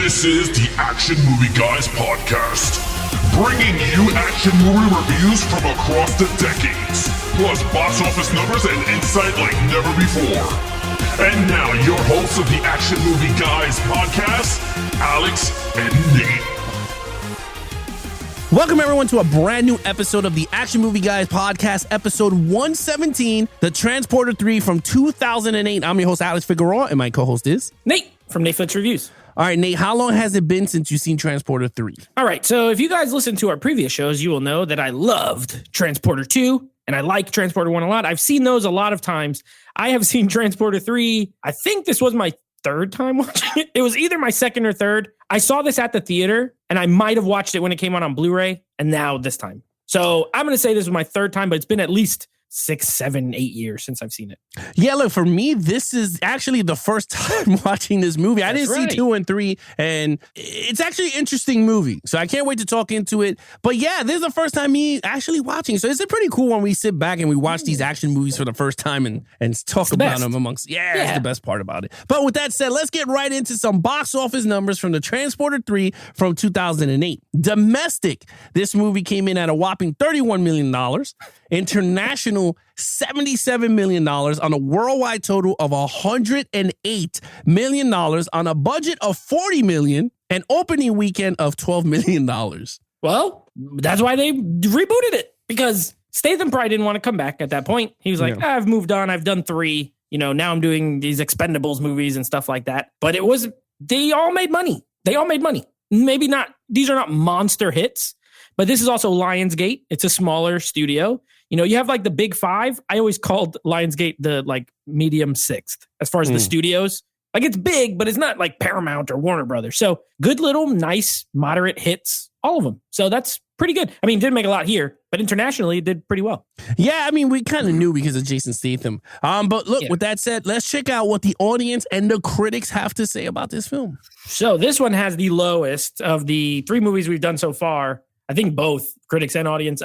This is the Action Movie Guys podcast, bringing you action movie reviews from across the decades, plus box office numbers and insight like never before. And now, your hosts of the Action Movie Guys podcast, Alex and Nate. Welcome, everyone, to a brand new episode of the Action Movie Guys podcast, episode 117, The Transporter 3 from 2008. I'm your host, Alex Figueroa, and my co-host is Nate from Netflix Reviews. All right, Nate, how long has it been since you've seen Transporter 3? All right, so if you guys listen to our previous shows, you will know that I loved Transporter 2, and I like Transporter 1 a lot. I've seen those a lot of times. I have seen Transporter 3. I think this was my third time watching it. It was either my second or third. I saw this at the theater, and I might have watched it when it came out on Blu-ray, and now this time. So I'm going to say this was my third time, but it's been at least 6, 7, 8 years since I've seen it. Yeah, look, for me, this is actually the first time watching this movie. I didn't see 2 and 3, and it's actually an interesting movie. So I can't wait to talk into it. But yeah, this is the first time me actually watching. So it's pretty cool when we sit back and we watch these action movies for the first time and talk about them amongst. Yeah, that's the best part about it. But with that said, let's get right into some box office numbers from The Transporter 3 from 2008. Domestic, this movie came in at a whopping $31 million. International, $77 million on a worldwide total of $108 million on a budget of $40 million and opening weekend of $12 million. Well, that's why they rebooted it, because Statham probably didn't want to come back at that point. He was like, I've moved on. I've done 3. Now I'm doing these Expendables movies and stuff like that. But they all made money. Maybe not, these are not monster hits, but this is also Lionsgate. It's a smaller studio. You have like the big 5. I always called Lionsgate the like medium 6th as far as the studios. Like it's big, but it's not like Paramount or Warner Brothers. So good little, nice, moderate hits, all of them. So that's pretty good. I mean, it didn't make a lot here, but internationally it did pretty well. Yeah, I mean, we kind of knew because of Jason Statham. But look, with that said, let's check out what the audience and the critics have to say about this film. So this one has the lowest of the 3 movies we've done so far. I think both critics and audience.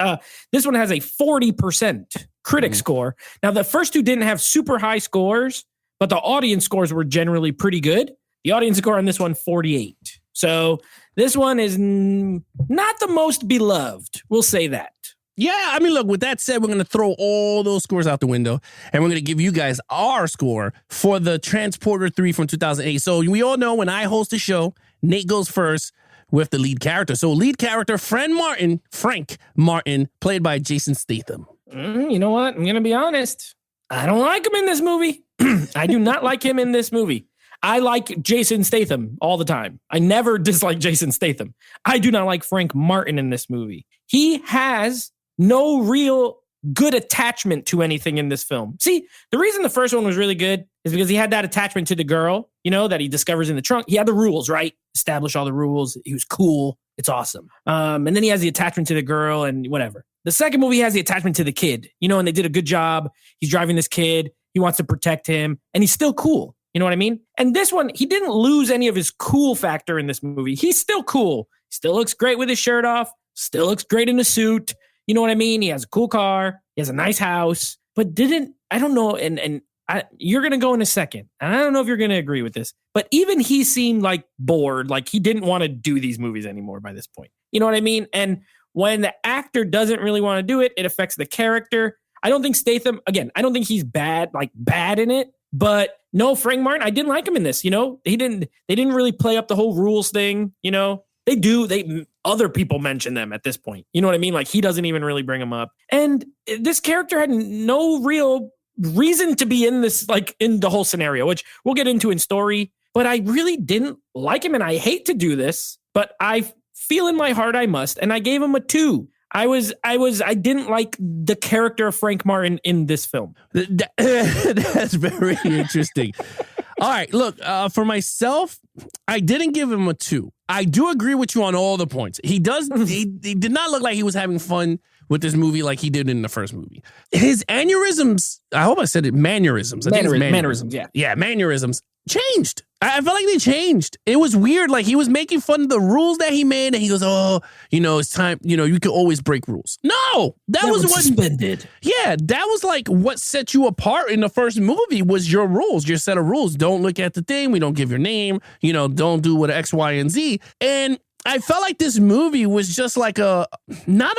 This one has a 40% critic score. Now, the first 2 didn't have super high scores, but the audience scores were generally pretty good. The audience score on this one, 48. So this one is not the most beloved. We'll say that. Yeah, I mean, look, with that said, we're going to throw all those scores out the window, and we're going to give you guys our score for the Transporter 3 from 2008. So we all know when I host a show, Nate goes first with the lead character. So lead character, Frank Martin, played by Jason Statham. You know what? I'm going to be honest. I don't like him in this movie. I do not like him in this movie. I like Jason Statham all the time. I never dislike Jason Statham. I do not like Frank Martin in this movie. He has no real good attachment to anything in this film. See, the reason the first one was really good is because he had that attachment to the girl, that he discovers in the trunk. He had the rules, right? Establish all the rules. He was cool. It's awesome. And then he has the attachment to the girl and whatever. The second movie has the attachment to the kid, and they did a good job. He's driving this kid. He wants to protect him, and he's still cool. You know what I mean? And this one, he didn't lose any of his cool factor in this movie. He's still cool. Still looks great with his shirt off. Still looks great in a suit. You know what I mean? He has a cool car. He has a nice house. But I don't know, you're going to go in a second. And I don't know if you're going to agree with this. But even he seemed like bored, like he didn't want to do these movies anymore by this point. You know what I mean? And when the actor doesn't really want to do it, it affects the character. I don't think Statham, again, I don't think he's bad in it. But no, Frank Martin, I didn't like him in this. They didn't really play up the whole rules thing. They do. Other people mention them at this point. You know what I mean? Like he doesn't even really bring them up. And this character had no real reason to be in this, like in the whole scenario, which we'll get into in story. But I really didn't like him, and I hate to do this, but I feel in my heart I must, and I gave him a 2. I didn't like the character of Frank Martin in this film. That's very interesting. All right, look, for myself, I didn't give him a 2. I do agree with you on all the points. He did not look like he was having fun with this movie like he did in the first movie. His aneurysms, I hope I said it, mannerisms. Mannerisms, yeah. Yeah, mannerisms changed. I felt like they changed. It was weird. Like he was making fun of the rules that he made, and he goes, "Oh, it's time. You can always break rules." No, that was what suspended. Yeah, that was like what set you apart in the first movie was your rules, your set of rules. Don't look at the thing. We don't give your name. Don't do what X, Y, and Z. And I felt like this movie was just like not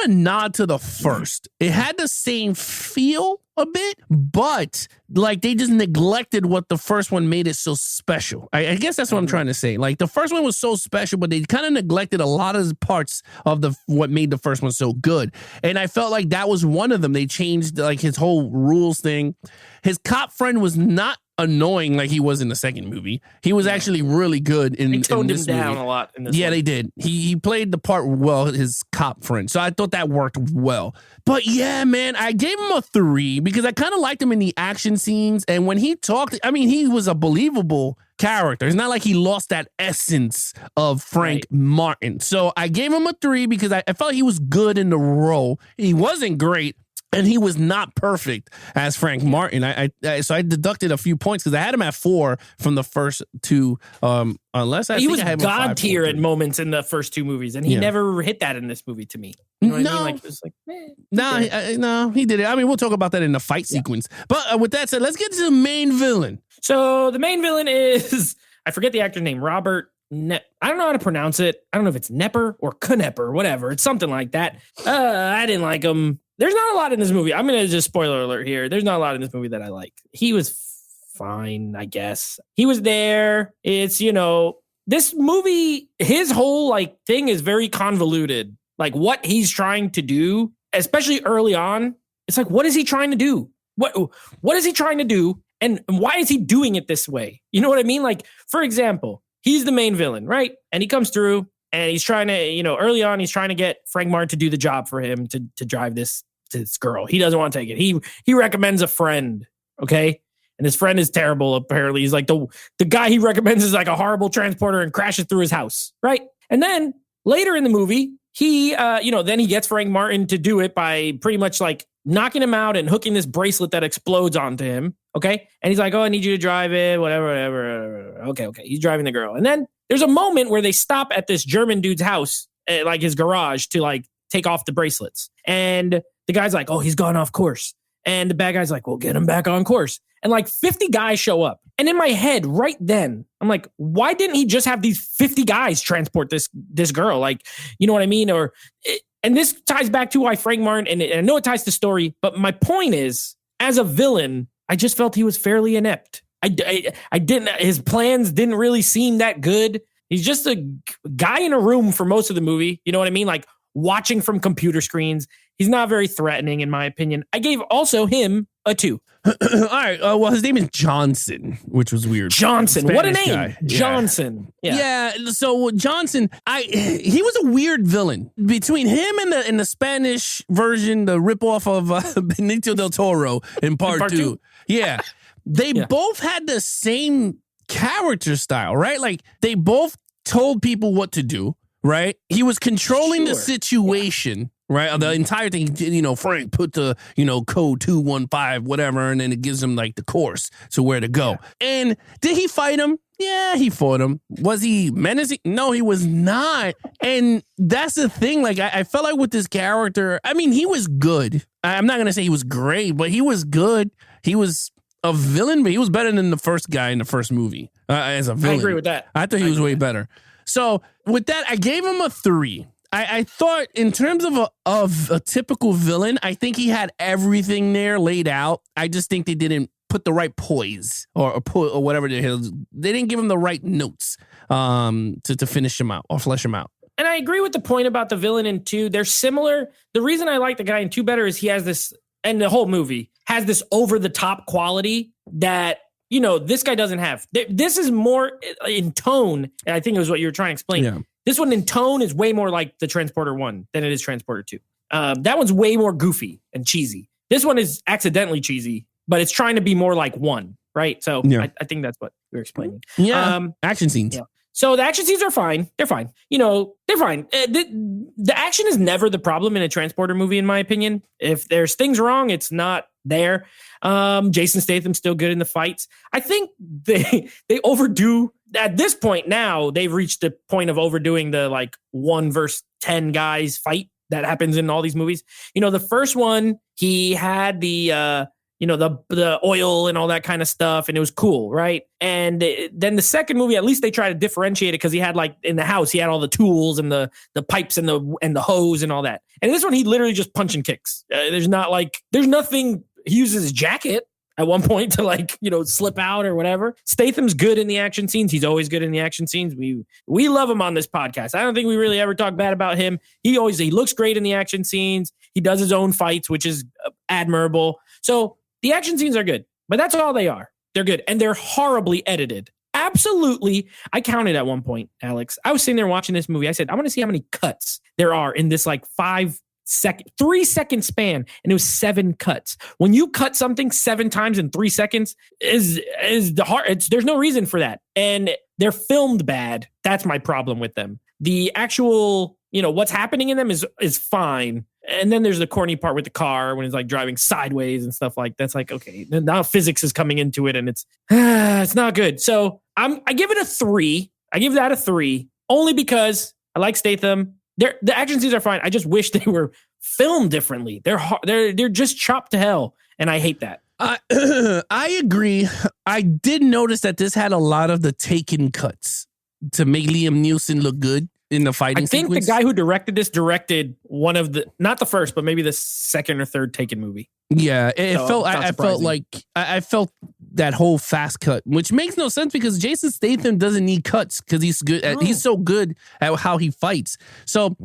a nod to the first. It had the same feel a bit, but like they just neglected what the first one made it so special. I guess that's what I'm trying to say. Like the first one was so special, but they kind of neglected a lot of parts of what made the first one so good. And I felt like that was one of them. They changed like his whole rules thing. His cop friend was not annoying like he was in the second movie. He was actually really good in this movie. They toned him down a lot in this one. Yeah, they did. He played the part well, his cop friend. So I thought that worked well. But yeah, man, I gave him a 3 because I kind of liked him in the action scenes. And when he talked, I mean, he was a believable character. It's not like he lost that essence of Frank Martin. So I gave him a 3 because I felt he was good in the role. He wasn't great. And he was not perfect as Frank Martin. So I deducted a few points because I had him at 4 from the first 2. Unless he was God tier at moments in the first 2 movies, and he never hit that in this movie to me. You know what I mean? Like, it was like, no, he did it. I mean, we'll talk about that in the fight sequence. But with that said, let's get to the main villain. So the main villain is, I forget the actor's name, Robert. I don't know how to pronounce it. I don't know if it's Knepper or Knepper, whatever. It's something like that. I didn't like him. There's not a lot in this movie. I'm going to just spoiler alert here. There's not a lot in this movie that I like. He was fine, I guess. He was there. It's, this movie, his whole thing is very convoluted. Like what he's trying to do, especially early on. It's like, what is he trying to do? What is he trying to do? And why is he doing it this way? You know what I mean? Like, for example, he's the main villain, right? And he comes through. And he's trying to, early on, he's trying to get Frank Martin to do the job for him to drive this girl. He doesn't want to take it. He recommends a friend, okay? And his friend is terrible, apparently. He's like, the guy he recommends is like a horrible transporter and crashes through his house, right? And then later in the movie, he, then he gets Frank Martin to do it by pretty much like knocking him out and hooking this bracelet that explodes onto him, okay? And he's like, oh, I need you to drive it, whatever. Okay. He's driving the girl. And then there's a moment where they stop at this German dude's house, like his garage, to take off the bracelets. And the guy's like, oh, he's gone off course. And the bad guy's like, well, get him back on course. And 50 guys show up. And in my head, right then, I'm like, why didn't he just have these 50 guys transport this girl? You know what I mean? And this ties back to why Frank Martin, and I know it ties to story, but my point is, as a villain, I just felt he was fairly inept. I didn't, his plans didn't really seem that good. He's just a guy in a room for most of the movie. You know what I mean? Like watching from computer screens. He's not very threatening, in my opinion. I gave also him a 2. All right. Well, his name is Johnson, which was weird. Johnson. Spanish what a name. Guy. Johnson. Yeah. So Johnson, he was a weird villain. Between him and the Spanish version, the ripoff of Benicio del Toro in part 2. Yeah. They both had the same character style, right? Like they both told people what to do, right? He was controlling the situation, right? The entire thing, Frank put the, code 215, whatever, and then it gives him the course to where to go. Yeah. And did he fight him? Yeah, he fought him. Was he menacing? No, he was not. And that's the thing. I felt like with this character, I mean, he was good. I'm not going to say he was great, but he was good. He was a villain, but he was better than the first guy in the first movie as a villain. I agree with that. I thought he was way better. So with that, I gave him a 3. I thought in terms of a typical villain, I think he had everything there laid out. I just think they didn't put the right poise or whatever they didn't give him the right notes to finish him out or flesh him out. And I agree with the point about the villain in 2. They're similar. The reason I like the guy in 2 better is he has this, and the whole movie has this over the top quality that, this guy doesn't have. This is more in tone. And I think it was what you were trying to explain. Yeah. This one in tone is way more like the Transporter 1 than it is Transporter 2. That one's way more goofy and cheesy. This one is accidentally cheesy, but it's trying to be more like 1, right? So I think that's what you're explaining. Yeah. Action scenes. Yeah. So the action scenes are fine. They're fine. They're fine. The action is never the problem in a Transporter movie, in my opinion. If there's things wrong, it's not there. Jason Statham's still good in the fights. I think they overdo at this point now, they've reached the point of overdoing the like 1 versus 10 guys fight that happens in all these movies. The first one, he had the the oil and all that kind of stuff, and it was cool, right? And then the second movie, at least they try to differentiate it because he had like in the house, he had all the tools and the pipes and the hose and all that. And this one, he literally just punch and kicks. There's nothing. He uses his jacket at one point to like, slip out or whatever. Statham's good in the action scenes. He's always good in the action scenes. We love him on this podcast. I don't think we really ever talk bad about him. He looks great in the action scenes. He does his own fights, which is admirable. So the action scenes are good, but that's all they are. They're good. And they're horribly edited. Absolutely. I counted at one point, Alex. I was sitting there watching this movie. I said, I want to see how many cuts there are in this like 3-second span. And it was 7 cuts. When you cut something 7 times in 3 seconds is the hard. There's no reason for that. And they're filmed bad. That's my problem with them. The actual, what's happening in them is fine. And then there's the corny part with the car when it's like driving sideways and stuff like that's like, okay, now physics is coming into it and it's not good. So I give it a 3. I give that a 3 only because I like Statham. The action scenes are fine. I just wish they were filmed differently. They're just chopped to hell. And I hate that. I agree. I did notice that this had a lot of the taken cuts to make Liam Neeson look good in the fighting sequence. I think the guy who directed this directed one of the, not the first, but maybe the second or third Taken movie. Yeah, I felt that whole fast cut, which makes no sense because Jason Statham doesn't need cuts because he's good. He's so good at how he fights. So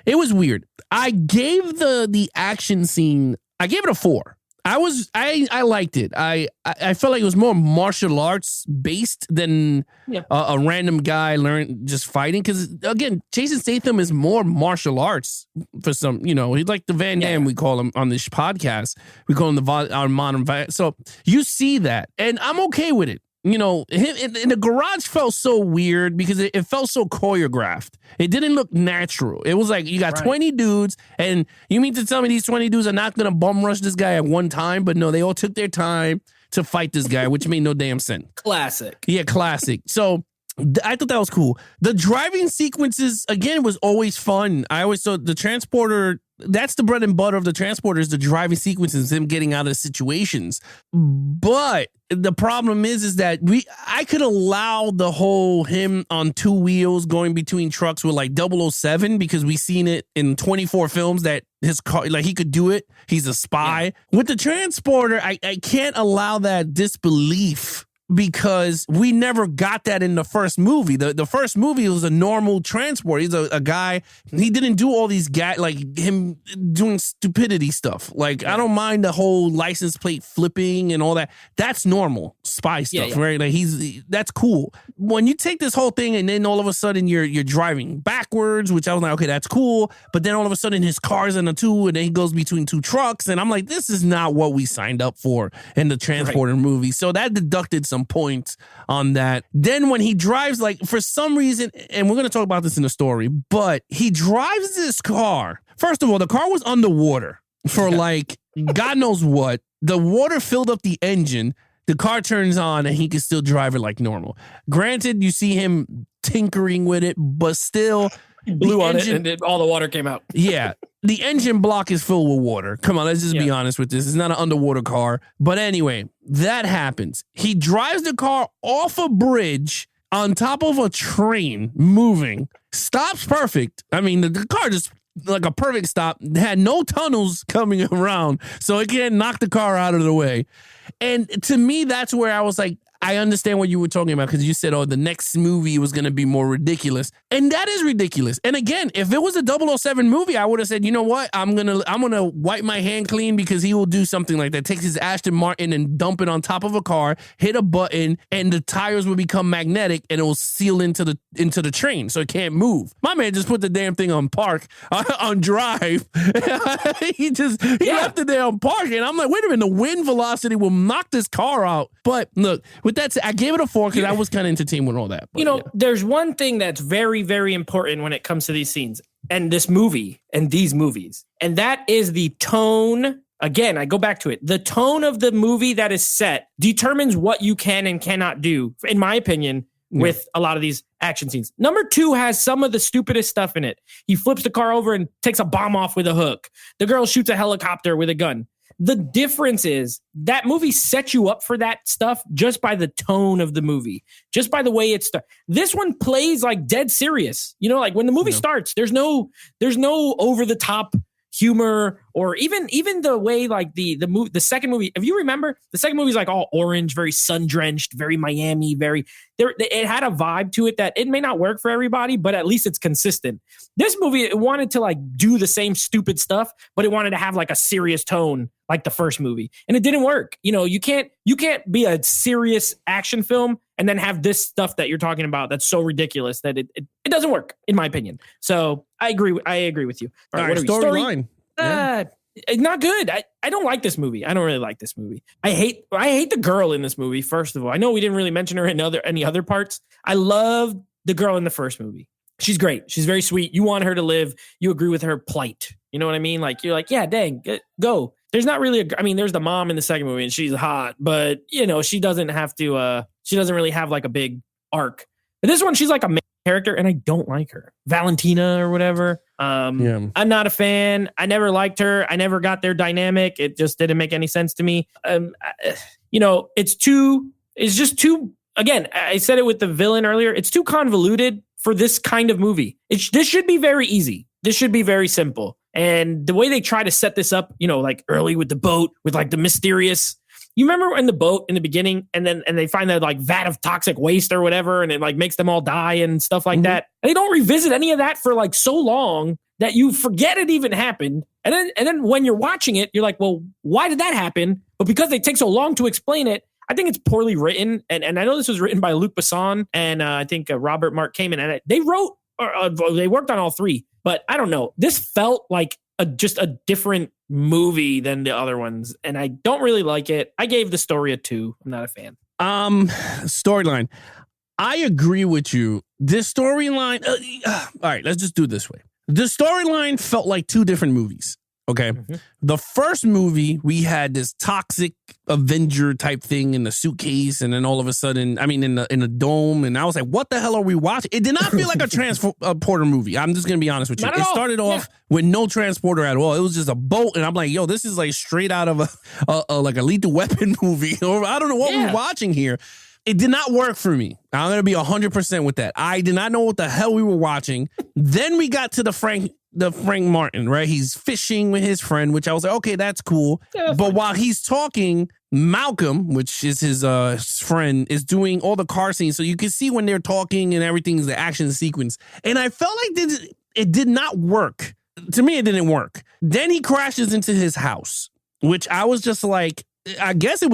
it was weird. I gave the action scene, I gave it a 4. I liked it. I felt like it was more martial arts based than a random guy just fighting. Because again, Jason Statham is more martial arts for some. He's like the Van Damme we call him on this podcast. We call him our modern. So you see that, and I'm okay with it. Him in the garage felt so weird because it felt so choreographed. It didn't look natural. It was like you got 20 dudes, and you mean to tell me these 20 dudes are not going to bum rush this guy at one time? But no, they all took their time to fight this guy, which made no damn sense. Classic. Yeah, classic. So I thought that was cool. The driving sequences, again, was always fun. I always thought the transporter, that's the bread and butter of the transporter, is the driving sequences, him getting out of situations. But the problem is that I could allow the whole him on 2 wheels going between trucks with like 007 because we've seen it in 24 films that his car, like he could do it. He's a spy. Yeah. With the transporter, I can't allow that disbelief because we never got that in the first movie. The first movie was a normal transport. He's a guy. He didn't do all these like him doing stupidity stuff. Like I don't mind the whole license plate flipping and all that. That's normal spy stuff, right? Like that's cool. When you take this whole thing and then all of a sudden you're driving backwards, which I was like, okay, that's cool. But then all of a sudden his car's in a 2 and then he goes between 2 trucks, and I'm like, this is not what we signed up for in the transporter movie. So that deducted some points on that. Then when he drives, like for some reason, and we're going to talk about this in the story, but he drives this car. First of all, the car was underwater for like God knows what. The water filled up the engine. The car turns on and he can still drive it like normal. Granted, you see him tinkering with it, but still blew on it and all the water came out. Yeah. The engine block is filled with water. Come on, let's just be honest with this. It's not an underwater car. But anyway, that happens. He drives the car off a bridge on top of a train moving. Stops perfect. I mean, the car just like a perfect stop. Had no tunnels coming around, so it can't knock the car out of the way. And to me, that's where I was like, I understand what you were talking about because you said, oh, the next movie was going to be more ridiculous. And that is ridiculous. And again, if it was a 007 movie, I would have said, you know what? I'm going to wipe my hand clean because he will do something like that. Takes his Aston Martin and dump it on top of a car, hit a button, and the tires will become magnetic and it will seal into the train so it can't move. My man just put the damn thing on park, on drive. he left it there on park. And I'm like, wait a minute, the wind velocity will knock this car out. But look, with that said, I gave it a 4 because I was kind of entertained with all that. But, there's one thing that's very, very important when it comes to these scenes and this movie and these movies, and that is the tone. Again, I go back to it. The tone of the movie that is set determines what you can and cannot do, in my opinion, with a lot of these action scenes. Number 2 has some of the stupidest stuff in it. He flips the car over and takes a bomb off with a hook. The girl shoots a helicopter with a gun. The difference is that movie sets you up for that stuff just by the tone of the movie, just by the way it's this one plays like dead serious. You know, like when the movie starts, there's no over the top humor, or even the way like the second movie. If you remember, the second movie is like all orange, very sun drenched, very Miami, it had a vibe to it that it may not work for everybody, but at least it's consistent. This movie, it wanted to like do the same stupid stuff, but it wanted to have like a serious tone like the first movie, and it didn't work. You know, you can't be a serious action film and then have this stuff that you're talking about that's so ridiculous that it doesn't work, in my opinion. So I agree with you. All right, storyline. Not good. I don't like this movie. I don't really like this movie. I hate the girl in this movie. First of all, I know we didn't really mention her in any other parts. I love the girl in the first movie. She's great. She's very sweet. You want her to live. You agree with her plight. You know what I mean? Like, you're like, yeah, dang, go. There's not really there's the mom in the second movie and she's hot, but you know, she doesn't really have like a big arc. But this one, she's like a main character and I don't like her. Valentina or whatever. I'm not a fan. I never liked her. I never got their dynamic. It just didn't make any sense to me. You know, it's just too, again, I said it with the villain earlier. It's too convoluted for this kind of movie. This should be very easy. This should be very simple. And the way they try to set this up, you know, like early with the boat, with like the mysterious, you remember in the boat in the beginning, and they find that like vat of toxic waste or whatever, and it like makes them all die and stuff like that. And they don't revisit any of that for like so long that you forget it even happened. And then when you're watching it, you're like, well, why did that happen? But because they take so long to explain it, I think it's poorly written. And I know this was written by Luc Besson and I think Robert Mark Kamen. And they wrote, they worked on all 3. But I don't know. This felt like just a different movie than the other ones. And I don't really like it. I gave the story a 2. I'm not a fan. Storyline. I agree with you. This storyline. All right, let's just do it this way. The storyline felt like 2 different movies. Okay. The first movie, we had this toxic Avenger type thing in the suitcase. And then all of a sudden, in a dome. And I was like, what the hell are we watching? It did not feel like a transporter movie. I'm just going to be honest with you. It started off with no transporter at all. It was just a boat. And I'm like, yo, this is like straight out of a Lethal Weapon movie. Or I don't know what we're watching here. It did not work for me. I'm going to be 100% with that. I did not know what the hell we were watching. Then we got to the Frank Martin, right? He's fishing with his friend, which I was like, okay, that's cool. Yeah, but while he's talking, Malcolm, which is his friend, is doing all the car scenes. So you can see when they're talking and everything's the action sequence. And I felt like it did not work. To me, it didn't work. Then he crashes into his house, which I was just like, I guess it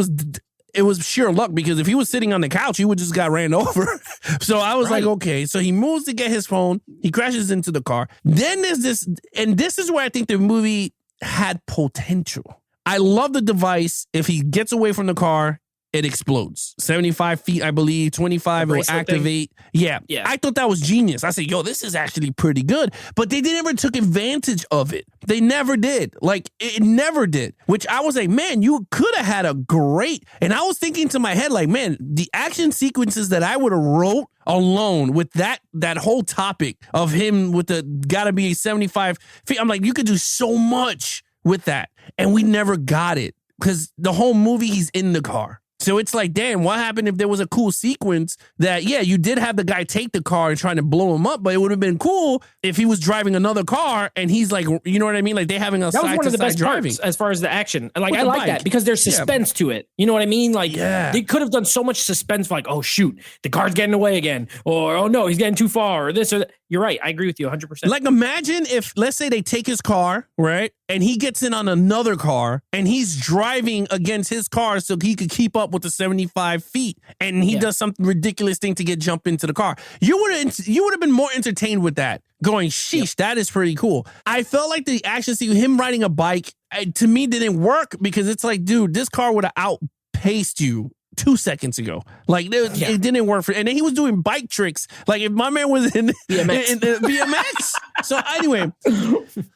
was sheer luck, because if he was sitting on the couch, he would just got ran over. So I was like, okay. So he moves to get his phone. He crashes into the car. Then there's this, and this is where I think the movie had potential. I love the device. If he gets away from the car, it explodes. 75 feet, I believe, 25, it will activate. Yeah. I thought that was genius. I said, yo, this is actually pretty good. But they never took advantage of it. They never did. Like, it never did. Which I was like, man, you could have had a great... And I was thinking to my head, like, man, the action sequences that I would have wrote alone with that whole topic of him with the gotta be 75 feet. I'm like, you could do so much with that. And we never got it. Because the whole movie, he's in the car. So it's like, damn, what happened if there was a cool sequence that, yeah, you did have the guy take the car and trying to blow him up, but it would have been cool if he was driving another car and he's like, you know what I mean? Like, they having a side-to-side driving. That was one of the best parts as far as the action. Like, I like that because there's suspense to it. You know what I mean? Like, they could have done so much suspense, like, oh, shoot, the car's getting away again. Or, oh, no, he's getting too far, or this or that. You're right. I agree with you 100%. Like, imagine if, let's say they take his car, right? And he gets in on another car and he's driving against his car so he could keep up with the 75 feet. And he does some ridiculous thing to jump into the car. You would have been more entertained with that. Going, sheesh, that is pretty cool. I felt like the action scene, him riding a bike, to me didn't work because it's like, dude, this car would have outpaced you 2 seconds ago. Like, it didn't work for, and then he was doing bike tricks. Like, if my man was in BMX. So anyway,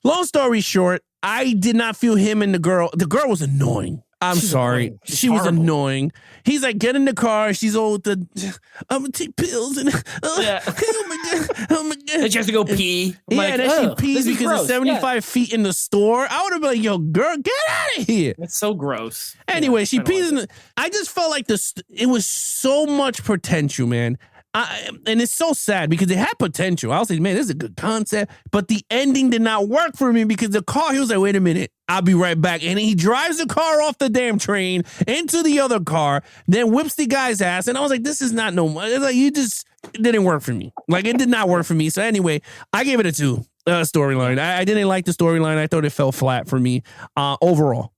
long story short, I did not feel him and the girl. The girl was annoying. I'm sorry. She was annoying. He's like, get in the car. She's all with I'm going to take pills. And oh my God. Oh my God. And she has to go pee. And then she pees because it's 75 feet in the store. I would have been like, yo, girl, get out of here. It's so gross. Anyway, she pees in I just felt like it was so much potential, man. And it's so sad because it had potential. I was like, man, this is a good concept. But the ending did not work for me because the car, he was like, wait a minute, I'll be right back. And he drives the car off the damn train into the other car, then whips the guy's ass. And I was like, this is not it's like, it didn't work for me. Like, it did not work for me. So anyway, I gave it a 2 storyline. I didn't like the storyline. I thought it fell flat for me overall.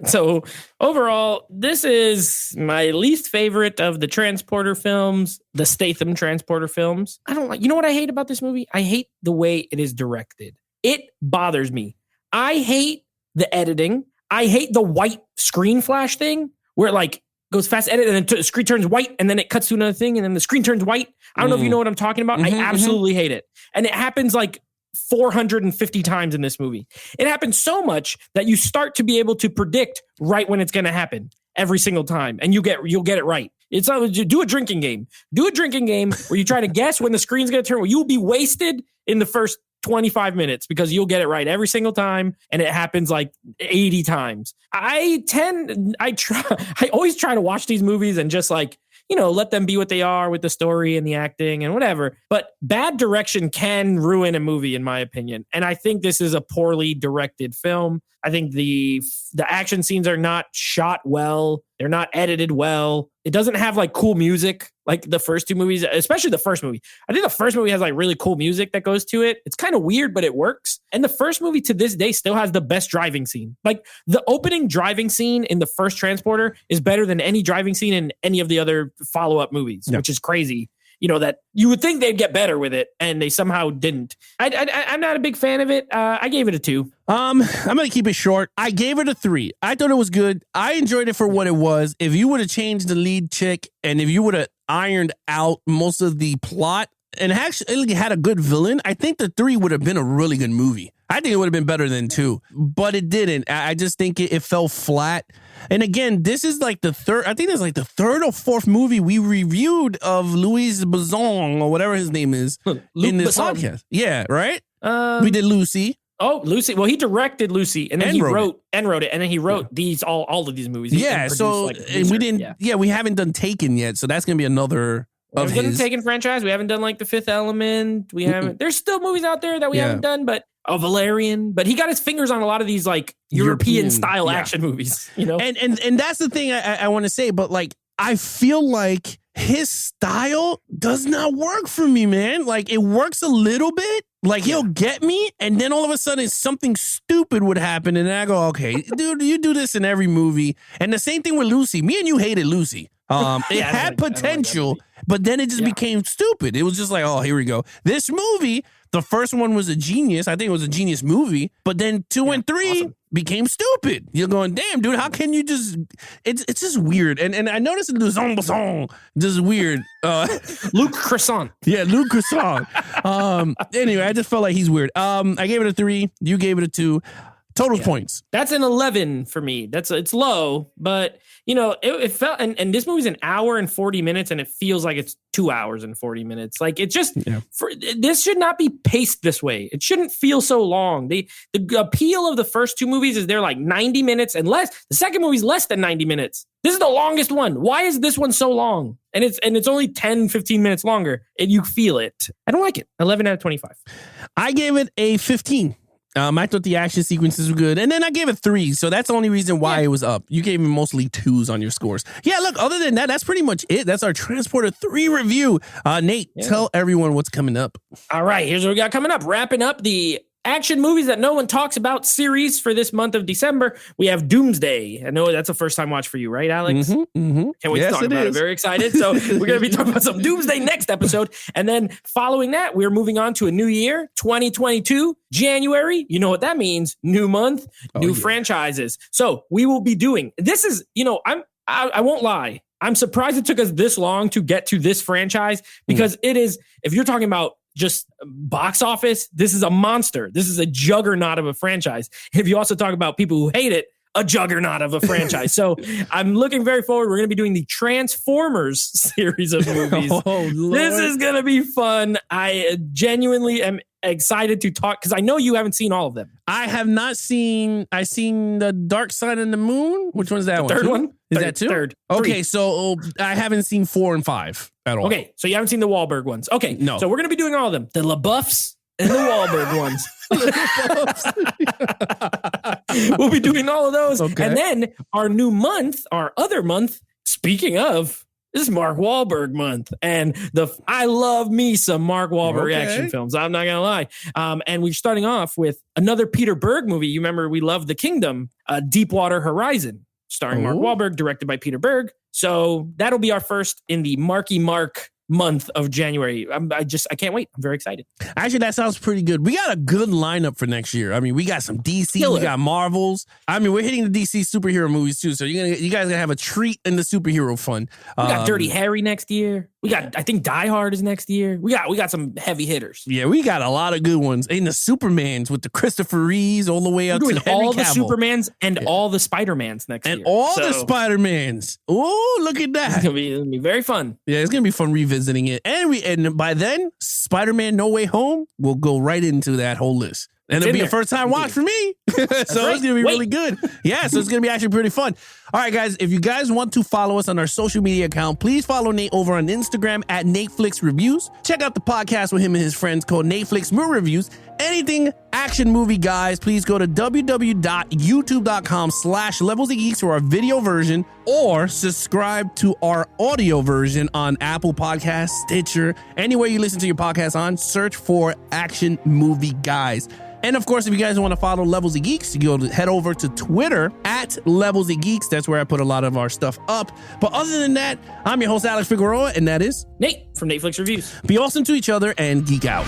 So overall, this is my least favorite of the transporter films, the Statham transporter films. I don't like, you know what I hate about this movie? I hate the way it is directed. It bothers me. I hate the editing. I hate the white screen flash thing where it like goes fast edit and then the screen turns white and then it cuts to another thing and then the screen turns white. I don't know if you know what I'm talking about. I absolutely hate it. And it happens like 450 times in this movie. It happens so much that you start to be able to predict right when it's going to happen every single time, and you'll get it right. It's do a drinking game. Do a drinking game where you try to guess when the screen's going to turn. Well, you'll be wasted in the first 25 minutes because you'll get it right every single time, and it happens like 80 times. I always try to watch these movies and just like, you know, let them be what they are with the story and the acting and whatever. But bad direction can ruin a movie, in my opinion. And I think this is a poorly directed film. I think the action scenes are not shot well. They're not edited well. It doesn't have like cool music like the first two movies, especially the first movie. I think the first movie has like really cool music that goes to it. It's kind of weird, but it works. And the first movie to this day still has the best driving scene. Like the opening driving scene in the first Transporter is better than any driving scene in any of the other follow-up movies, which is crazy. You know, that you would think they'd get better with it, and they somehow didn't. I'm not a big fan of it. I gave it a 2. I'm going to keep it short. I gave it a 3. I thought it was good. I enjoyed it for what it was. If you would have changed the lead chick, and if you would have ironed out most of the plot, and actually had a good villain, I think the 3 would have been a really good movie. I think it would have been better than 2, but it didn't. I just think it fell flat. And again, this is like the third, I think it's like the 3rd or 4th movie we reviewed of Louis Besson or whatever his name is in this podcast. Yeah, right? We did Lucy. Oh, Lucy. Well, he directed Lucy, and then he wrote it, and then he wrote all of these movies. Yeah, so and we didn't. Yeah, we haven't done Taken yet, so that's gonna be another. We haven't done the Taken franchise. We haven't done like The Fifth Element. We haven't. There's still movies out there that we haven't done, but Valerian. But he got his fingers on a lot of these like European style action movies. You know, and that's the thing I want to say. But like, I feel like his style does not work for me, man. Like it works a little bit. Like he'll get me, and then all of a sudden something stupid would happen, and I go, okay, dude, you do this in every movie. And the same thing with Lucy. Me and you hated Lucy. It had potential, but then it just became stupid. It was just like, oh, here we go. This movie, the first one was a genius. I think it was a genius movie, but then 2 and 3 became stupid. You're going, damn, dude, how can you just? It's just weird. And I noticed in the song, just weird. Luc Croissant. Yeah, Luc Croissant. Anyway, I just felt like he's weird. I gave it a 3. You gave it a 2. Total points. That's an 11 for me. It's low, but you know, it felt, and this movie's an hour and 40 minutes, and it feels like it's 2 hours and 40 minutes. Like it just, this should not be paced this way. It shouldn't feel so long. The appeal of the first 2 movies is they're like 90 minutes and less. The second movie's less than 90 minutes. This is the longest one. Why is this one so long? And it's only 10, 15 minutes longer, and you feel it. I don't like it. 11 out of 25. I gave it a 15. I thought the action sequences were good. And then I gave it 3. So that's the only reason why it was up. You gave me mostly 2s on your scores. Yeah, look, other than that, that's pretty much it. That's our Transporter 3 review. Nate, tell everyone what's coming up. All right, here's what we got coming up. Wrapping up the action movies that no one talks about series for this month of December. We have Doomsday. I know that's a first time watch for you, right, Alex? Can't wait to talk about it. Very excited. So we're going to be talking about some Doomsday next episode. And then following that, we're moving on to a new year, 2022, January. You know what that means. New month, new franchises. So we will be doing, this is, you know, I won't lie. I'm surprised it took us this long to get to this franchise because it is, if you're talking about just box office, this is a monster. This is a juggernaut of a franchise. If you also talk about people who hate it, a juggernaut of a franchise. So I'm looking very forward. We're going to be doing the Transformers series of movies. Oh, Lord. This is going to be fun. I genuinely am excited to talk because I know you haven't seen all of them. I have not seen. I seen The Dark Side of the Moon. Which one's that one? Third one? Is that two? Third. Okay, Three. so I haven't seen 4 and 5 at all. Okay, so you haven't seen the Wahlberg ones. Okay, No. So we're going to be doing all of them. The LaBeoufs and the Wahlberg ones. We'll be doing all of those. Okay. And then our new month, our other month, speaking of, this is Mark Wahlberg month. And I love me some Mark Wahlberg action films. I'm not going to lie. And we're starting off with another Peter Berg movie. You remember we love The Kingdom, Deepwater Horizon, starring Mark Wahlberg, directed by Peter Berg. So that'll be our first in the Marky Mark month of January. I can't wait. I'm very excited. Actually, that sounds pretty good. We got a good lineup for next year. I mean, we got some DC, Killer. we got Marvels. I mean, we're hitting the DC superhero movies too. So you guys gonna have a treat in the superhero fun. We got Dirty Harry next year. We got, I think Die Hard is next year. We got some heavy hitters. Yeah, we got a lot of good ones. And the Supermans with the Christopher Reeves all the way up to We're doing Henry all the Cavill. Supermans and all the Spider-Mans next year. And all So the Spider-Mans. Oh, look at that. It's gonna be very fun. Yeah, it's gonna be fun revisiting it. And by then, Spider-Man No Way Home will go right into that whole list. And It's it'll in be a there. first time watch for me. So right. it's going to be really good. Yeah, so it's going to be actually pretty fun. All right, guys, if you guys want to follow us on our social media account, please follow Nate over on Instagram at NateFlix Reviews. Check out the podcast with him and his friends called NateFlix Movie Reviews. Anything action movie, guys, please go to www.youtube.com/levelsofgeeks for our video version, or subscribe to our audio version on Apple Podcasts, Stitcher, anywhere you listen to your podcast on. Search for Action Movie Guys. And of course, if you guys want to follow Levels of Geeks, you go head over to Twitter at Levels of Geeks. That's where I put a lot of our stuff up. But other than that, I'm your host, Alex Figueroa, and that is Nate from Netflix Reviews. be awesome to each other and geek out.